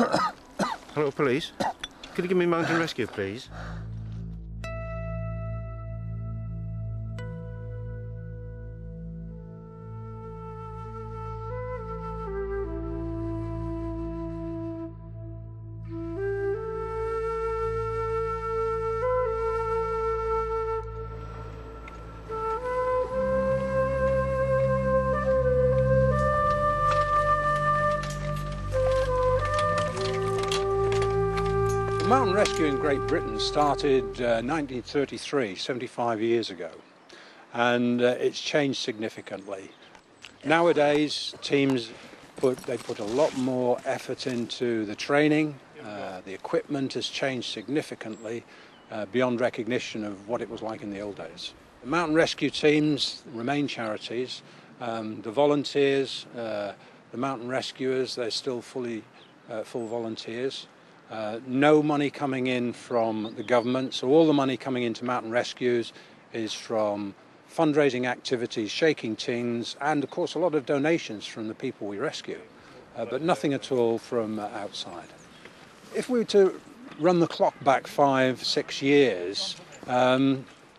Hello, police. Could you give me mountain rescue, please? Mountain rescue in Great Britain started 1933, 75 years ago, and it's changed significantly. Nowadays, teams put a lot more effort into the training. The equipment has changed significantly beyond recognition of what it was like in the old days. The mountain rescue teams remain charities. The volunteers, the mountain rescuers, they're still full volunteers. No money coming in from the government, so all the money coming into mountain rescues is from fundraising activities, shaking tins, and of course a lot of donations from the people we rescue, but nothing at all from outside. If we were to run the clock back 5-6 years,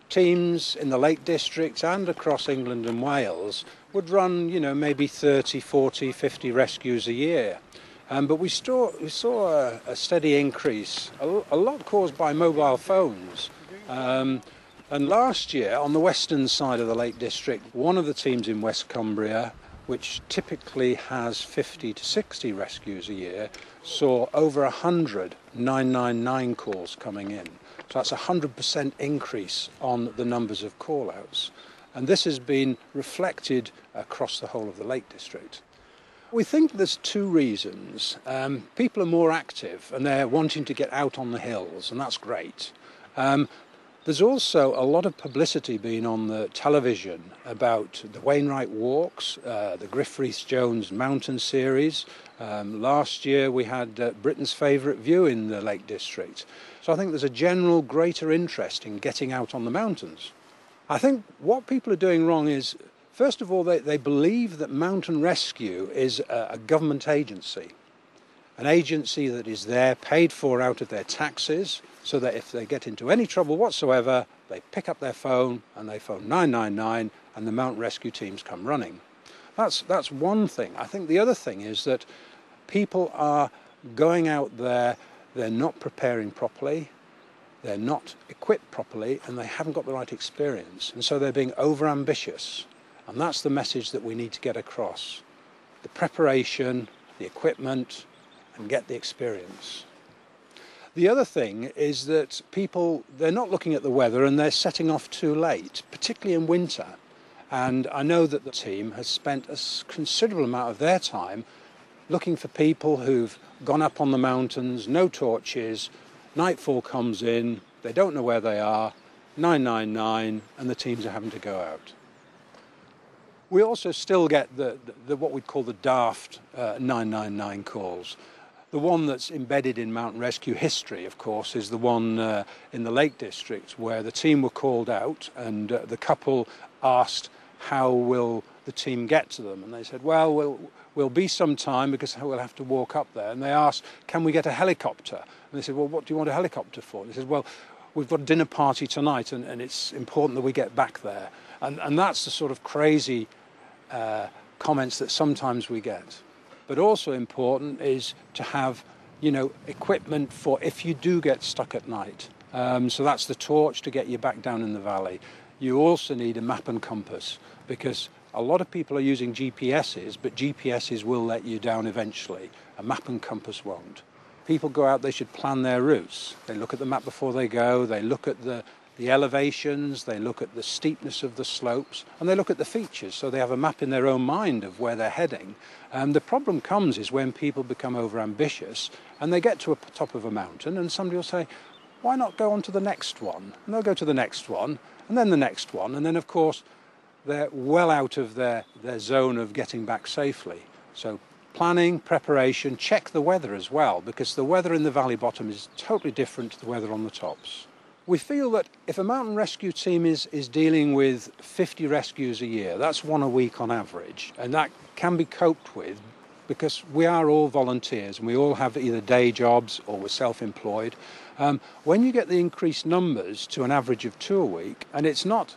teams in the Lake District and across England and Wales would run, maybe 30, 40, 50 rescues a year. But we saw a steady increase, a lot caused by mobile phones. And last year, on the western side of the Lake District, one of the teams in West Cumbria, which typically has 50 to 60 rescues a year, saw over 100 999 calls coming in. So that's a 100% increase on the numbers of call-outs. And this has been reflected across the whole of the Lake District. We think there's two reasons. People are more active and they're wanting to get out on the hills, and that's great. There's also a lot of publicity being on the television about the Wainwright Walks, the Griff Rhys-Jones Mountain Series. Last year we had Britain's Favourite View in the Lake District. So I think there's a general greater interest in getting out on the mountains. I think what people are doing wrong is, first of all, they believe that mountain rescue is a government agency, an agency that is there, paid for out of their taxes, so that if they get into any trouble whatsoever, they pick up their phone and they phone 999 and the mountain rescue teams come running. That's one thing. I think the other thing is that people are going out there, they're not preparing properly, they're not equipped properly, and they haven't got the right experience. And so they're being overambitious. And that's the message that we need to get across. The preparation, the equipment, and get the experience. The other thing is that people, they're not looking at the weather and they're setting off too late, particularly in winter. And I know that the team has spent a considerable amount of their time looking for people who've gone up on the mountains, no torches, nightfall comes in, they don't know where they are, 999, and the teams are having to go out. We also still get the what we'd call the daft 999 calls. The one that's embedded in mountain rescue history, of course, is the one in the Lake District where the team were called out and the couple asked, how will the team get to them? And they said, well, we'll be some time because we'll have to walk up there. And they asked, can we get a helicopter? And they said, well, what do you want a helicopter for? And they said, well, we've got a dinner party tonight and it's important that we get back there. And that's the sort of crazy comments that sometimes we get. But also important is to have, equipment for if you do get stuck at night. So that's the torch to get you back down in the valley. You also need a map and compass because a lot of people are using GPSs, but GPSs will let you down eventually. A map and compass won't. People go out, they should plan their routes. They look at the map before they go, they look at the elevations, they look at the steepness of the slopes, and they look at the features, so they have a map in their own mind of where they're heading. The problem comes is when people become overambitious and they get to the top of a mountain and somebody will say, why not go on to the next one? And they'll go to the next one, and then the next one, and then of course they're well out of their zone of getting back safely. So planning, preparation, check the weather as well, because the weather in the valley bottom is totally different to the weather on the tops. We feel that if a mountain rescue team is dealing with 50 rescues a year, that's one a week on average, and that can be coped with because we are all volunteers and we all have either day jobs or we're self-employed. When you get the increased numbers to an average of 2 a week, and it's not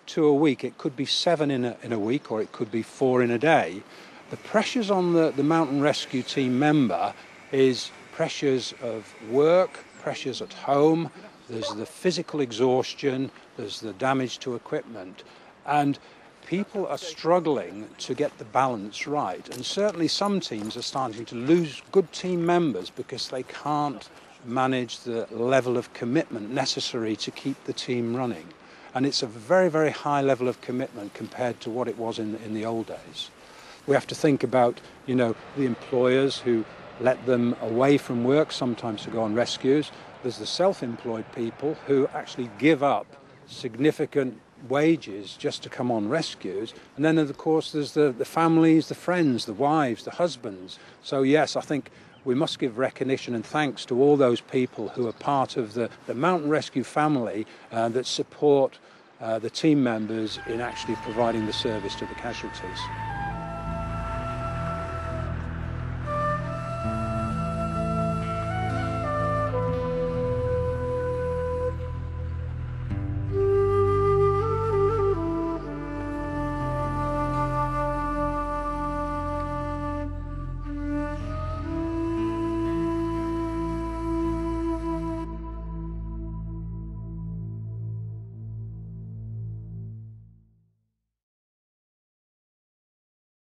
2 a week, it could be 7 in a week, or it could be 4 in a day, the pressures on the mountain rescue team member is pressures of work, pressures at home, there's the physical exhaustion, there's the damage to equipment, and people are struggling to get the balance right. And certainly some teams are starting to lose good team members because they can't manage the level of commitment necessary to keep the team running. And it's a very, very high level of commitment compared to what it was in the old days. We have to think about, the employers who let them away from work sometimes to go on rescues. There's the self-employed people who actually give up significant wages just to come on rescues. And then, of course, there's the families, the friends, the wives, the husbands. So, yes, I think we must give recognition and thanks to all those people who are part of the mountain rescue family that support the team members in actually providing the service to the casualties.